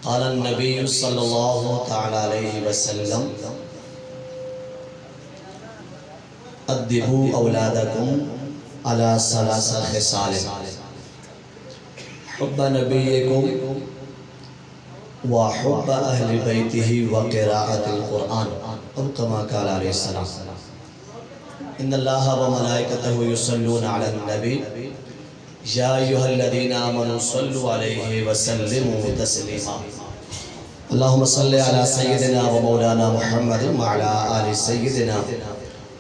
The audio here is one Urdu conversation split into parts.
قال النبي صلى الله تعالى عليه وسلم ادبوا اولادکم على ثلاث خصال حب نبیکم وحب اہل بیتہ وقراءۃ القرآن او کما قال علیہ السلام ان اللہ وملائکتہ یصلون علی النبی یا ایہا الذین آمنوا صلوا علیہ وسلموا تسلیما اللہم صلی علی سیدنا و مولانا محمد وعلی آل سیدنا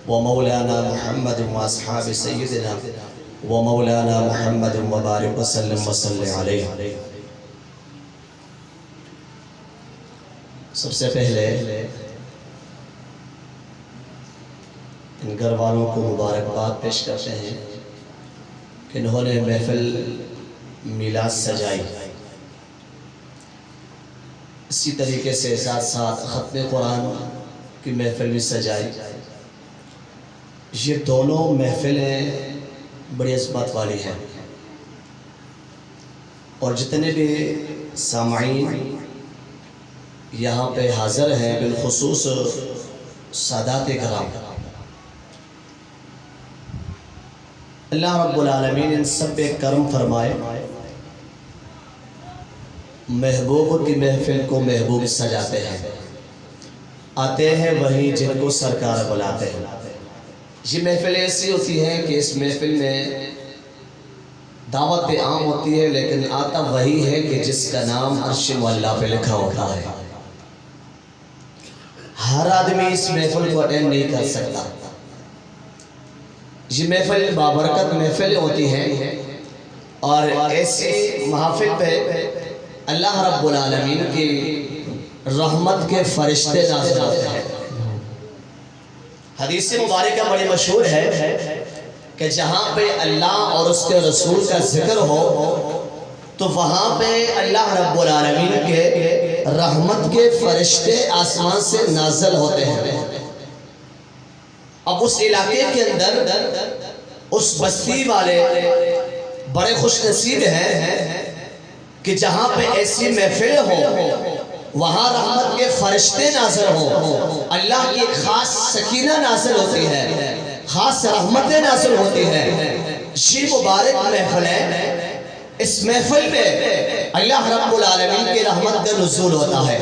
و مولانا محمد و اصحاب سیدنا و مولانا محمد مبارک وسلم وصلی علیہ۔ سب سے پہلے ان گھر والوں کو مبارکباد پیش کرتے ہیں کہ انہوں نے محفل میلاد سجائی، اسی طریقے سے ساتھ ساتھ ختم قرآن کی محفل بھی سجائی۔ یہ دونوں محفلیں بڑی عظمت والی ہیں، اور جتنے بھی سامعین یہاں پہ حاضر ہیں، بالخصوص سادات کرام، اللہ رب العالمین ان سب پہ کرم فرمائے، محبوب کی محفل کو محبوب سجاتے ہیں، آتے ہیں وہی جن کو سرکار بلاتے ہیں۔ یہ محفل ایسی ہوتی ہے کہ اس محفل میں دعوت عام ہوتی ہے، لیکن آتا وہی ہے کہ جس کا نام عرش معلیٰ پہ لکھا ہوتا ہے۔ ہر آدمی اس محفل کو اٹینڈ نہیں کر سکتا۔ یہ محفل بابرکت محفل ہوتی ہیں، اور ایسی محافل پہ اللہ رب العالمین کی رحمت کے فرشتے نازل ہوتے ہیں۔ حدیث مبارکہ بڑی مشہور ہے کہ جہاں پہ اللہ اور اس کے رسول کا ذکر ہو تو وہاں پہ اللہ رب العالمین کے رحمت کے فرشتے آسمان سے نازل ہوتے ہیں۔ اب اس علاقے کے اندر اس بستی والے بڑے خوش نصیب ہیں کہ جہاں پہ ایسی محفل ہو وہاں رحمت کے فرشتے نازل ہوں، اللہ کی ایک خاص سکینہ نازل ہوتی ہے، خاص رحمتیں نازل ہوتی ہے۔ یہ مبارک محفل ہے، اس محفل میں اللہ رب العالمین کی رحمت کا نزول ہوتا ہے۔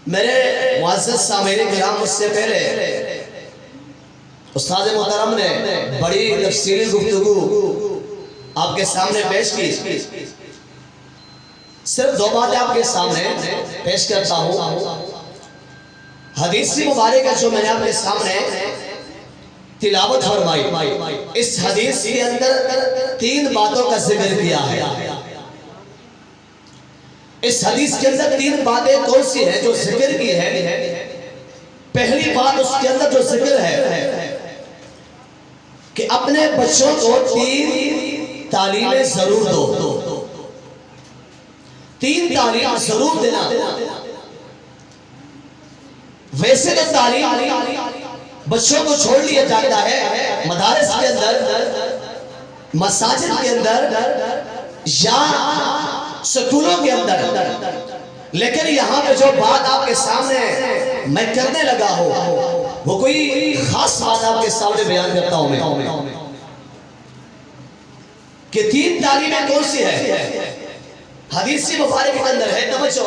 میرے معزز سامعین کرام، اس سے پہلے استاد محترم نے بڑی تفصیلی گفتگو آپ کے سامنے پیش کی، صرف دو باتیں آپ کے سامنے پیش کرتا ہوں۔ حدیث مبارکہ جو میں نے آپ کے سامنے تلاوت فرمائی، اس حدیث کے اندر تین باتوں کا ذکر کیا ہے۔ اس حدیث کے اندر تین باتیں کون سی ہیں جو ذکر کی ہے؟ پہلی بات اس کے اندر جو ذکر ہے کہ اپنے بچوں کو تین تعلیمیں ضرور دو، تین تعلیم ضرور دینا۔ ویسے تو تعلیم بچوں کو چھوڑ لیا جاتا ہے مدارس کے اندر، مساجد کے اندر یا سکولوں کے اندر، لیکن یہاں پہ جو بات آپ کے سامنے میں کرنے لگا ہوں وہ کوئی خاص بات آپ کے سامنے بیان کرتا ہوں میں کہ تین تعلیمیں کون سی ہے۔ حدیث مبارک کے اندر ہے، توجہ،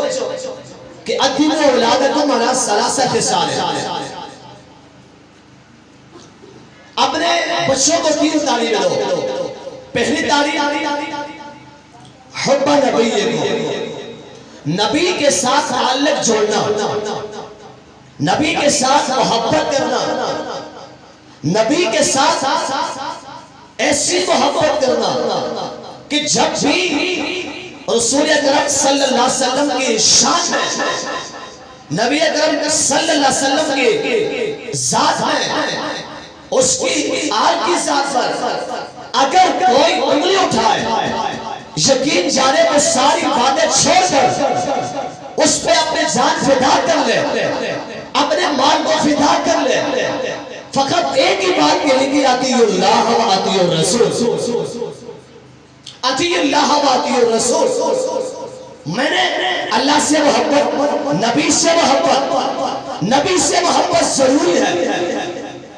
کہ ادبوا اولادکم علی ثلاث خصال، اپنے بچوں کو تین تعلیمیں دو۔ پہلی تعلیم حب نبیکم، نبی کے ساتھ تعلق جوڑنا، نبی کے ساتھ محبت کرنا، نبی کے ساتھ ایسی محبت کرنا کہ جب بھی رسول اکرم صلی اللہ علیہ وسلم کی شان میں، نبی اکرم صلی اللہ علیہ وسلم کی ذات میں، اس کی آل کی ذات پر اگر کوئی انگلی اٹھائے، یقین جانے کو ساری باتیں چھوڑ کر اس پہ اپنے جان فدا کر لے، اپنے مال کو فدا کر لے، فقط ایک ہی بات کے لیے اطیع اللہ و اطیع الرسول، اطیع اللہ و اطیع الرسول، میں نے اللہ سے محبت، نبی سے محبت، نبی سے محبت ضروری ہے۔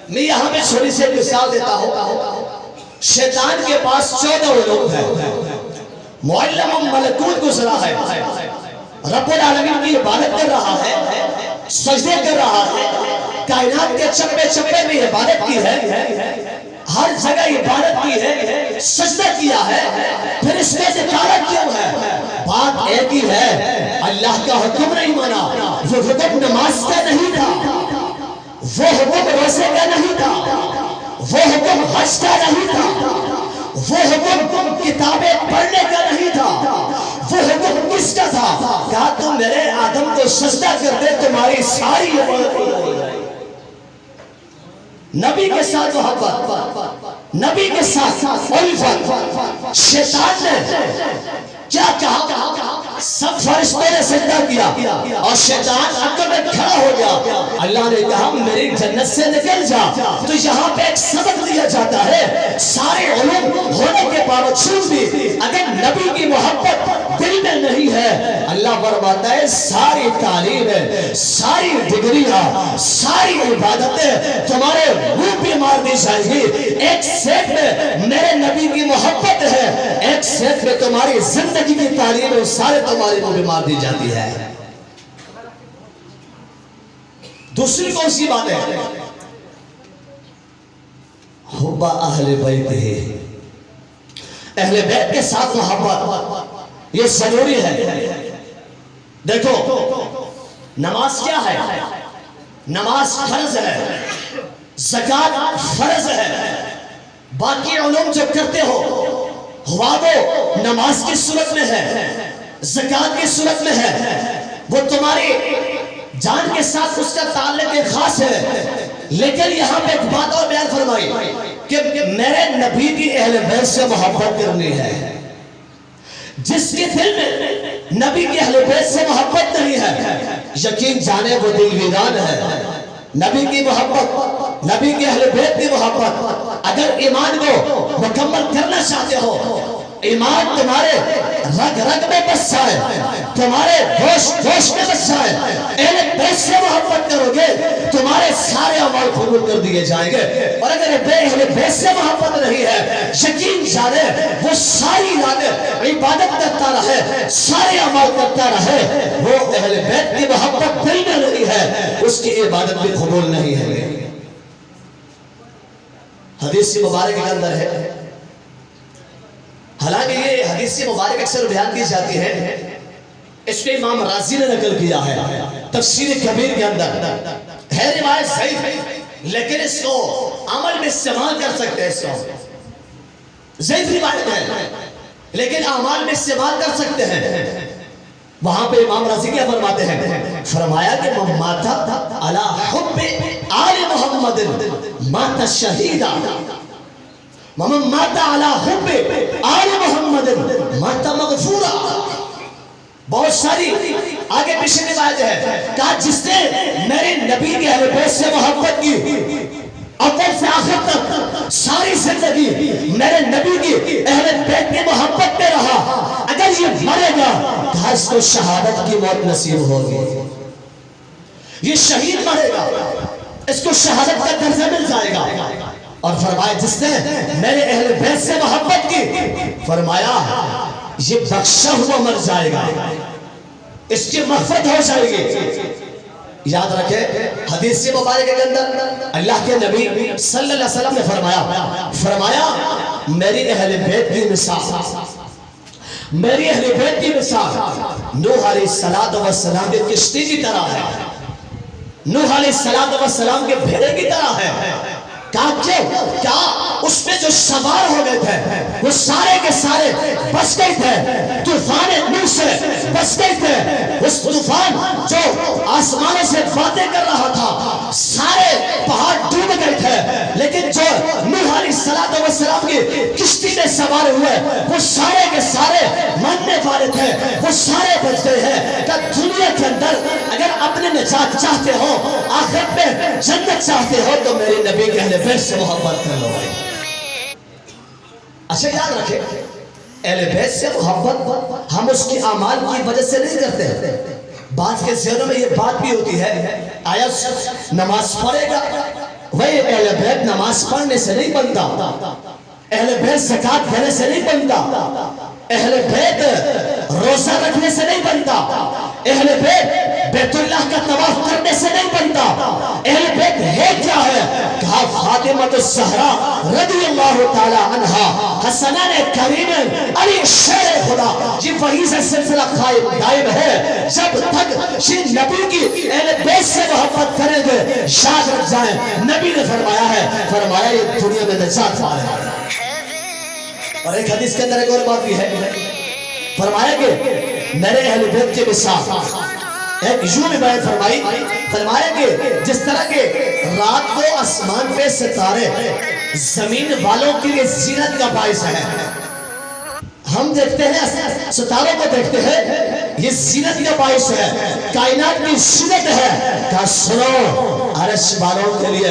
میں یہاں پہ چھوٹی سی مثال دیتا ہوں۔ شیطان کے پاس 14 علوم ہے، معلم ملکوت گزرا ہے، رب العالمین کی عبادت کر رہا ہے، سجدے کر رہا ہے، کائنات کے چپے چپے میں عبادت کی ہے، ہر جگہ عبادت کی ہے، سجدہ کیا ہے، پھر اس میں نکالا کیوں ہے؟ بات ایک ہی ہے، اللہ کا حکم نہیں مانا۔ وہ حکم نماز کا نہیں تھا، وہ حکم روزے کا نہیں تھا، وہ حکم حج کا نہیں تھا، وہ حکم کتابیں پڑھنے کا نہیں تھا، وہ حکم کس کا تھا؟ کہا تم میرے آدم کو سجدہ کر دے، تمہاری ساری عبادت ہو جائے گی۔ نبی کے ساتھ محبت، نبی کے ساتھ الفت۔ شیطان نے کیا کہا؟ سب فرشتوں نے سجدہ کیا اور شیطان عقل میں کھڑا ہو گیا۔ اللہ نے کہا میری جنت سے نکل جا۔ تو یہاں پہ ایک سبق دیا جاتا ہے، سارے علوم ہونے کے باوجود بھی اگر نبی کی محبت دل میں نہیں ہے، اللہ فرماتا ہے ساری تعلیم، ساری ڈگریاں، ساری عبادتیں تمہارے منہ پہ مار دی جائیں گی۔ ایک سیٹ میں میرے نبی کی محبت ہے، ایک سیٹ میں تمہاری زندگی کی تعلیم ہے، سارے تمہارے منہ پہ مار دی جاتی ہے۔ دوسری کون سی بات ہے؟ حب اہل بیت ہے، اہل بیت کے ساتھ محبت یہ ضروری ہے۔ دیکھو نماز کیا ہے؟ نماز فرض ہے، زکوٰۃ فرض ہے، باقی علوم جو کرتے ہو ہوا وہ نماز کی صورت میں ہے، زکوٰۃ کی صورت میں ہے، وہ تمہاری جان کے ساتھ اس کا تعلق خاص ہے۔ لیکن یہاں پہ ایک بات اور بیان فرمائی کہ میرے نبی کی اہل بیت سے محبت کرنی ہے۔ جس کے دل میں نبی کی اہل بیت سے محبت نہیں ہے، یقین جانے وہ دل ویران ہے۔ نبی کی محبت، نبی کے اہل بیت کی محبت، اگر ایمان کو مکمل کرنا چاہتے ہو، ایمان تمہارے رگ رگ میں بس جائے، تمہارے ہوش ہوش میں بس جائے، اہل بیت سے محبت کرو گے تمہارے سارے اعمال قبول کر دیے جائیں گے۔ اور اگر اہل بیت سے محبت نہیں ہے، یقین جانے وہ ساری عبادت کرتا رہے، سارے اعمال کرتا رہے، وہ اہل بیت کی محبت دل میں نہیں ہے، اس کی عبادت بھی قبول نہیں ہے۔ حدیث مبارک کے اندر ہے، حالانکہ یہ حدیث مبارک اکثر بیان کی جاتی ہے، اس کو امام رازی نے نقل کیا ہے تفسیر کبیر کے اندر، ہے روایت صحیح لیکن اس کو عمل میں استعمال کر سکتے ہیں، اس کو ضعیف روایت ہے لیکن اعمال میں استعمال کر سکتے ہیں۔ وہاں پہ امام رازی کیا فرماتے ہیں؟ فرمایا کہ من مات علی حب آل محمد مات شہیدا، من مات علی حب آل محمد مات مغفورا۔ بہت ساری آگے پیچھے روایت ہے، کہا جس نے میرے نبی کے اہل بیت سے محبت کی، اول سے آخر تک ساری زندگی میرے نبی کی اہل بیت کی محبت میں رہا، اگر یہ مرے گا تو اس کو شہادت کی موت نصیب ہوگی۔ یہ شہید مرے گا، اس کو شہادت کا درجہ مل جائے گا۔ اور فرمایا جس نے میرے اہل بیت سے محبت کی، فرمایا یہ بخشا ہوا مر جائے گا، اس کی مغفرت ہو جائے گی۔ یاد رکھے حدیث مبارک کے اندر اللہ کے نبی صلی اللہ علیہ وسلم نے فرمایا میری اہل بیت کی مثال، میری اہل بیت کی مثال نوح علیہ السلام کے کشتی کی طرح ہے، نوح علیہ السلام کے بھیڑے کی طرح ہے۔ کیا اس میں جو سوار ہو گئے تھے وہ سارے کے سارے بچ گئے تھے، طوفان نوح سے بچ گئے تھے۔ اس طوفان جو آسمانوں سے باتیں کر رہا تھا، سارے پہاڑ ڈوب گئے تھے، لیکن جو نوح علیہ السلام کی کشتی میں سوار ہوئے وہ سارے کے سارے مرنے والے تھے، وہ سارے بچ گئے ہیں۔ کہ دنیا کے اندر اگر اپنے نجات چاہتے ہو، آخرت میں جنت چاہتے ہو، تو میرے نبی کے اہل بیت سے محبت کر لو۔ اچھا یاد رکھے اہل بیت سے محبت ہم اس کی اعمال کی وجہ سے نہیں کرتے. بعض کے ذہنوں میں یہ بات بھی ہوتی ہے آیا نماز پڑھے گا. وہی اہل بیت نماز پڑھنے سے نہیں بنتا, اہل بیت زکات دینے سے نہیں بنتا, اہل بیت روزہ رکھنے سے نہیں بنتا, اہل بیت بیت اللہ کا طواف کرنے سے نہیں بنتا. اہل بیت ہے کیا ہے؟ کہا فاطمہ الزہرا رضی اللہ تعالی عنہا, حسنان کریمین, علی شیر خدا. یہ وہی سے سلسلہ قائم دائم ہے جب تک یہ نبی کی اہل بیت سے محبت کریں گے. یاد رکھ جائیں نبی نے فرمایا ہے, فرمایا یہ دنیا میں نجات والے ہیں. اور ایک حدیث کے اندر ایک اور بات بھی ہے, فرمایا کہ میرے اہل بیت کے مثال ایک یوں بھی بیان فرمایا کہ جس طرح کے رات کو آسمان پہ ستارے زمین والوں کے لیے زینت کا باعث ہے. ہم دیکھتے ہیں ستاروں کو دیکھتے ہیں, یہ زینت کا باعث ہے, کائنات کی زینت ہے. کہا سنو عرش والوں کے لیے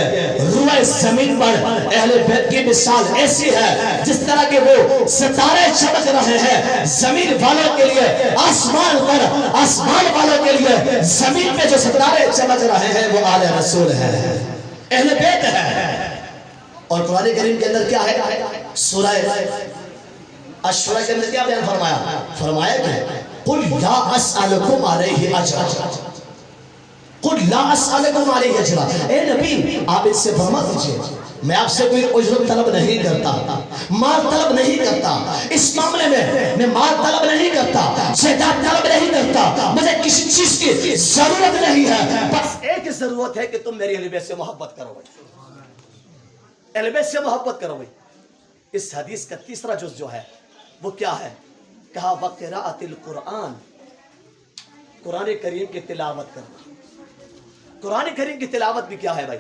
روئے زمین پر اہل بیت کی مثال ایسی ہے جس طرح کے وہ ستارے چمک رہے ہیں زمین والوں کے لیے, آسمان پر آسمان والوں کے لیے زمین پہ جو ستارے چمک رہے ہیں وہ آل رسول ہے, اہل بیت ہے. اور قرآن کریم کے اندر کیا ہے؟ سورہ اشورا کے اندر کیا بیان فرمایا کہ قل لا اسألکم علیہ اجرا, قل لا اسألکم علیہ اجرا. اے نبی آپ اس سے فرما دیجئے میں آپ سے کوئی اجرت طلب نہیں کرتا, مال طلب نہیں کرتا. اس معاملے میں مال طلب نہیں کرتا, جائیداد طلب نہیں کرتا, مجھے کسی چیز کی ضرورت نہیں ہے. بس ایک ضرورت ہے کہ تم میری اہل بیت سے محبت کرو, اہل بیت سے محبت کرو. اس حدیث کا تیسرا جز جو ہے وہ کیا ہے؟ کہا وقراءۃ القرآن, قرآن کریم کی تلاوت کرنا. قرآن کریم کی تلاوت بھی کیا ہے بھائی؟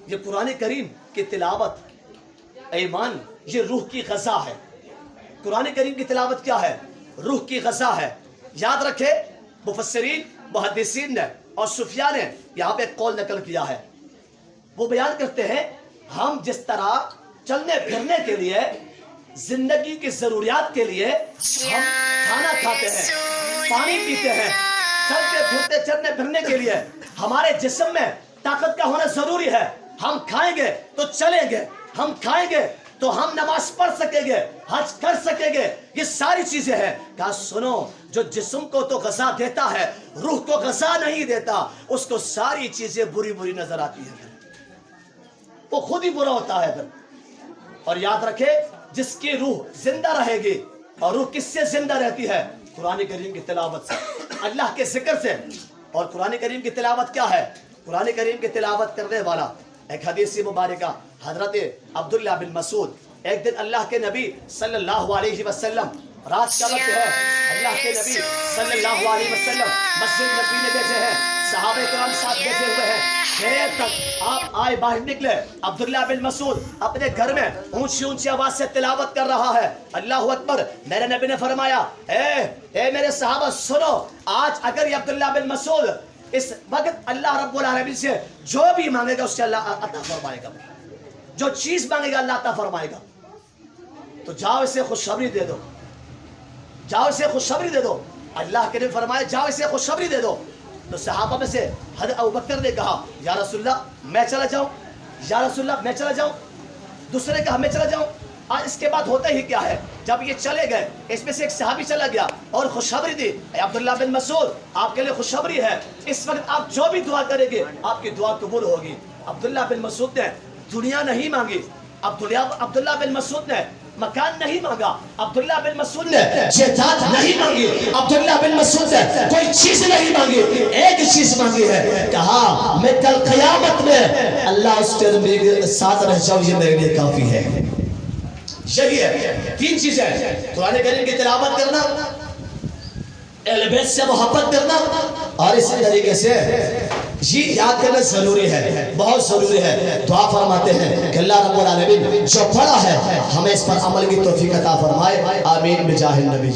یہ قرآن کریم کی تلاوت ایمان یہ روح کی غذا ہے. قرآن کریم کی تلاوت کیا ہے؟ روح کی غذا ہے. یاد رکھے مفسرین محدثین نے اور صوفیاء نے یہاں پہ ایک قول نقل کیا ہے. وہ بیان کرتے ہیں ہم جس طرح چلنے پھرنے کے لیے زندگی کی ضروریات کے لیے ہم کھانا کھاتے ہیں, پانی پیتے ہیں, چلتے پھرتے چلنے پھرنے کے لیے ہمارے جسم میں طاقت کا ہونا ضروری ہے. ہم کھائیں گے تو چلیں گے, ہم کھائیں گے تو ہم نماز پڑھ سکیں گے, حج کر سکیں گے. یہ ساری چیزیں ہیں. کہا سنو جو جسم کو تو غذا دیتا ہے روح کو غذا نہیں دیتا, اس کو ساری چیزیں بری بری نظر آتی ہیں, وہ خود ہی برا ہوتا ہے. اور یاد رکھے جس کی روح زندہ رہے گی, اور روح کس سے زندہ رہتی ہے؟ قرآن کریم کی تلاوت سے, اللہ کے ذکر سے. اور قرآن کریم کی تلاوت کیا ہے؟ قرآن کریم کی تلاوت کرنے والا ایک حدیث مبارکہ حضرت عبداللہ بن مسعود, ایک دن اللہ کے نبی صلی اللہ علیہ وسلم رات کا وقت ہے, اللہ کے نبی صلی اللہ علیہ وسلم مسجد نبی میں بیٹھے ہیں, صحابہ کرام ساتھ بیٹھے ہوئے ہیں. دیر تک آپ آئے باہر نکلے. عبداللہ بن مسعود اپنے گھر میں اونچی اونچی آواز سے تلاوت کر رہا ہے, اللہ اکبر. میرے نبی نے فرمایا اے میرے صحابہ سنو, آج اگر یہ عبداللہ بن مسعود اس وقت اللہ رب العالمین سے جو بھی مانگے گا اس سے اللہ عطا فرمائے گا, جو چیز مانگے گا اللہ عطا فرمائے گا. تو جاؤ اسے خوشخبری دے دو, جاؤ اسے خوشخبری دے دو. اللہ کے نے فرمایا جاؤ اسے خوشخبری دے دو. تو صحابہ میں سے حضرت ابوبکر نے کہا یا رسول اللہ میں چلا جاؤں, یا رسول اللہ میں چلا جاؤں. دوسرے نے کہا میں چلا جاؤں. اور اس کے بعد ہوتا ہی کیا ہے, جب یہ چلے گئے اس میں سے ایک صحابی چلا گیا اور خوشخبری دی, اے عبداللہ بن مسعود آپ کے لیے خوشخبری ہے, اس وقت آپ جو بھی دعا کریں گے آپ کی دعا قبول ہوگی. عبداللہ بن مسعود نے دنیا نہیں مانگی, عبداللہ بن مسعود نے مکان نہیں مانگا, عبداللہ بن مسعود نے جائیداد نہیں مانگی, عبداللہ بن مسعود نے کوئی چیز نہیں مانگی, ایک چیز مانگی ہے. کہا میں کل قیامت میں اللہ اس کے نبی کے ساتھ رہ جاؤں, یہ میرے لیے کافی ہے. یہی ہے تین چیزیں, قرآن کریم کی تلاوت کرنا, اہل بیت سے محبت کرنا, اور اسی طریقے سے یہ یاد کرنا ضروری ہے, بہت ضروری ہے. دعا فرماتے ہیں کہ اللہ رب العالمین جو پڑھا ہے ہمیں اس پر عمل کی توفیق عطا فرمائے. آمین بجاہ النبی.